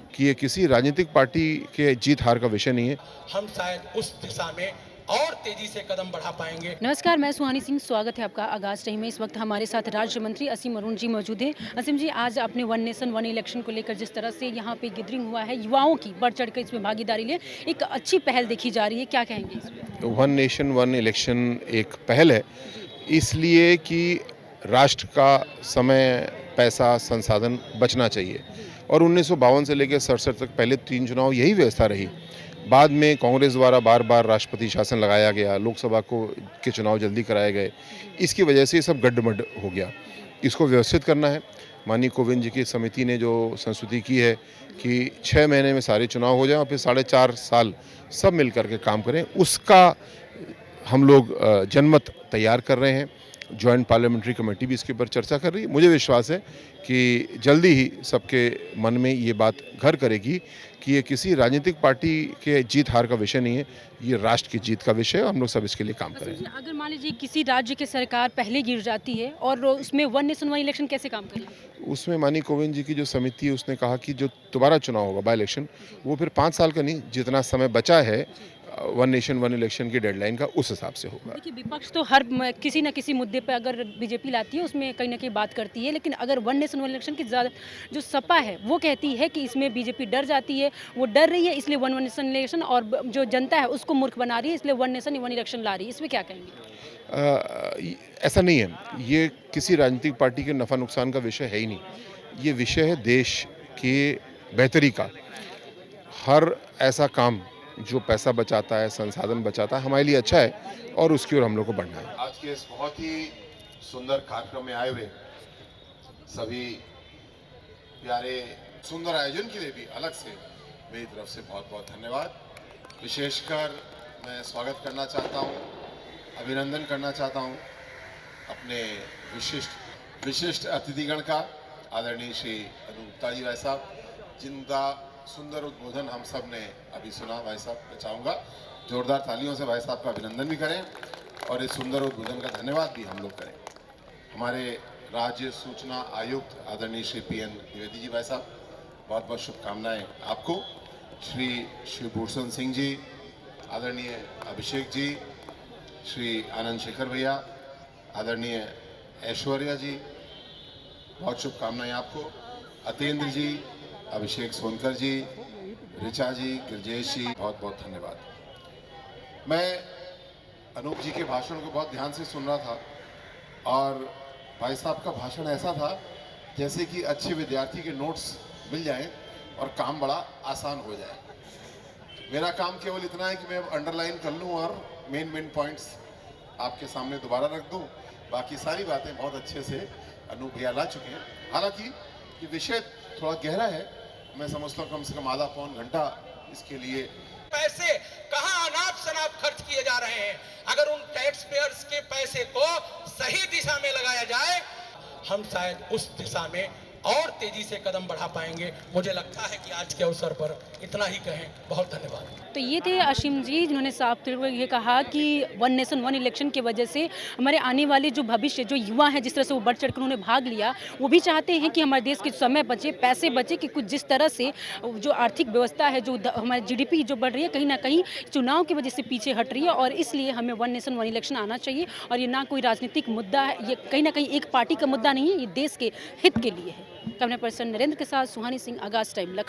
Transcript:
कि ये किसी राजनीतिक पार्टी के जीत हार का विषय नहीं है। हम शायद उस दिशा में और तेजी से कदम बढ़ा पाएंगे। नमस्कार, मैं सुहानी सिंह। स्वागत है आपका आगाज टाइम में। इस वक्त हमारे साथ राज्य मंत्री असीम अरुण जी मौजूद हैं। असीम जी, आज आपने वन नेशन वन इलेक्शन को लेकर जिस तरह से यहाँ पे गैदरिंग हुआ है, युवाओं की बढ़ चढ़ कर इसमें भागीदारी ले, एक अच्छी पहल देखी जा रही है, क्या कहेंगे इसमें? वन नेशन वन इलेक्शन एक पहल है, इसलिए कि राष्ट्र का समय, पैसा, संसाधन बचना चाहिए। और 1952 से लेकर 67 तक पहले 3 चुनाव यही व्यवस्था रही। बाद में कांग्रेस द्वारा बार बार राष्ट्रपति शासन लगाया गया, लोकसभा के चुनाव जल्दी कराए गए। इसकी वजह से ये सब गड्ढमड हो गया। इसको व्यवस्थित करना है। माननीय कोविंद जी की समिति ने जो संस्तुति की है कि 6 महीने में सारे चुनाव हो जाएं और फिर 4.5 साल सब मिल करके काम करें, उसका हम लोग जनमत तैयार कर रहे हैं। जॉइंट पार्लियामेंट्री कमेटी भी इसके ऊपर चर्चा कर रही है। मुझे विश्वास है कि जल्दी ही सबके मन में ये बात घर करेगी कि ये किसी राजनीतिक पार्टी के जीत हार का विषय नहीं है, ये राष्ट्र की जीत का विषय है। हम लोग सब इसके लिए काम करें। अगर मान लीजिए किसी राज्य की सरकार पहले गिर जाती है और उसमें वन नेशन वन इलेक्शन कैसे काम करेगी? उसमें माननीय कोविंद जी की जो समिति है उसने कहा कि जो दोबारा चुनाव होगा बाई इलेक्शन, वो फिर 5 साल का नहीं, जितना समय बचा है वन नेशन वन इलेक्शन की डेडलाइन का, उस हिसाब से होगा। देखिए, विपक्ष तो हर किसी न किसी मुद्दे पे अगर बीजेपी लाती है उसमें कहीं ना कहीं बात करती है, लेकिन अगर वन नेशन वन इलेक्शन की ज़्यादा जो सपा है वो कहती है कि इसमें बीजेपी डर जाती है, वो डर रही है, इसलिए वन नेशन इलेक्शन, और जो जनता है उसको मूर्ख बना रही है, इसलिए वन नेशन वन इलेक्शन ला रही है। इसमें क्या कहेंगे? ऐसा नहीं है। ये किसी राजनीतिक पार्टी के नफ़ा नुकसान का विषय है ही नहीं। ये विषय है देश की बेहतरी का। हर ऐसा काम जो पैसा बचाता है, संसाधन बचाता है, हमारे लिए अच्छा है और उसकी ओर हम लोग को बढ़ना है। आज के इस बहुत ही सुंदर कार्यक्रम में आए हुए सभी प्यारे सुंदर आयोजन के लिए भी अलग से मेरी तरफ से बहुत बहुत धन्यवाद। विशेषकर मैं स्वागत करना चाहता हूँ, अभिनंदन करना चाहता हूँ अपने विशिष्ट अतिथिगण का, आदरणीय श्री अनूप गुप्ता जी भाई साहब, जिनका सुंदर उद्बोधन हम सब ने अभी सुना। भाई साहब, मैं चाहूँगा जोरदार तालियों से भाई साहब का अभिनंदन भी करें और इस सुंदर उद्बोधन का धन्यवाद भी हम लोग करें। हमारे राज्य सूचना आयुक्त आदरणीय श्री PN द्विवेदी जी भाई साहब, बहुत बहुत शुभकामनाएं आपको। श्री शिवभूषण सिंह जी, आदरणीय अभिषेक जी, श्री आनंद शेखर भैया, आदरणीय ऐश्वर्या जी, बहुत शुभकामनाएं आपको। अतेंद्र जी, अभिषेक सोनकर जी, ऋचा जी, गिरजेश जी, बहुत बहुत धन्यवाद। मैं अनूप जी के भाषण को बहुत ध्यान से सुन रहा था और भाई साहब का भाषण ऐसा था जैसे कि अच्छे विद्यार्थी के नोट्स मिल जाएं और काम बड़ा आसान हो जाए। मेरा काम केवल इतना है कि मैं अंडरलाइन कर लूं और मेन पॉइंट्स आपके सामने दोबारा रख दूं। बाकी सारी बातें बहुत अच्छे से अनूप भैया ला चुके हैं। हालांकि ये विषय थोड़ा गहरा है, मैं समझता हूँ कम से कम आधा पौन घंटा इसके लिए। पैसे कहां अनाप शनाप खर्च किए जा रहे हैं, अगर उन टैक्स पेयर्स के पैसे को सही दिशा में लगाया जाए, हम शायद उस दिशा में और तेजी से कदम बढ़ा पाएंगे। मुझे लगता है कि आज के अवसर पर इतना ही कहें। बहुत धन्यवाद। तो ये थे असीम जी, जिन्होंने साफ तौर पर ये कहा कि वन नेशन वन इलेक्शन की वजह से हमारे आने वाले जो भविष्य, जो युवा हैं, जिस तरह से वो बढ़ चढ़ कर उन्होंने भाग लिया, वो भी चाहते हैं कि हमारे देश के समय बचे, पैसे बचे, कि कुछ जिस तरह से जो आर्थिक व्यवस्था है, जो हमारी GDP जो बढ़ रही है, कहीं ना कहीं चुनाव की वजह से पीछे हट रही है, और इसलिए हमें वन नेशन वन इलेक्शन आना चाहिए। और ये ना कोई राजनीतिक मुद्दा है, ये कहीं ना कहीं एक पार्टी का मुद्दा नहीं है, ये देश के हित के लिए है। कैमरा पर्सन नरेंद्र के साथ सुहानी सिंह, आगाज टाइम, लखनऊ।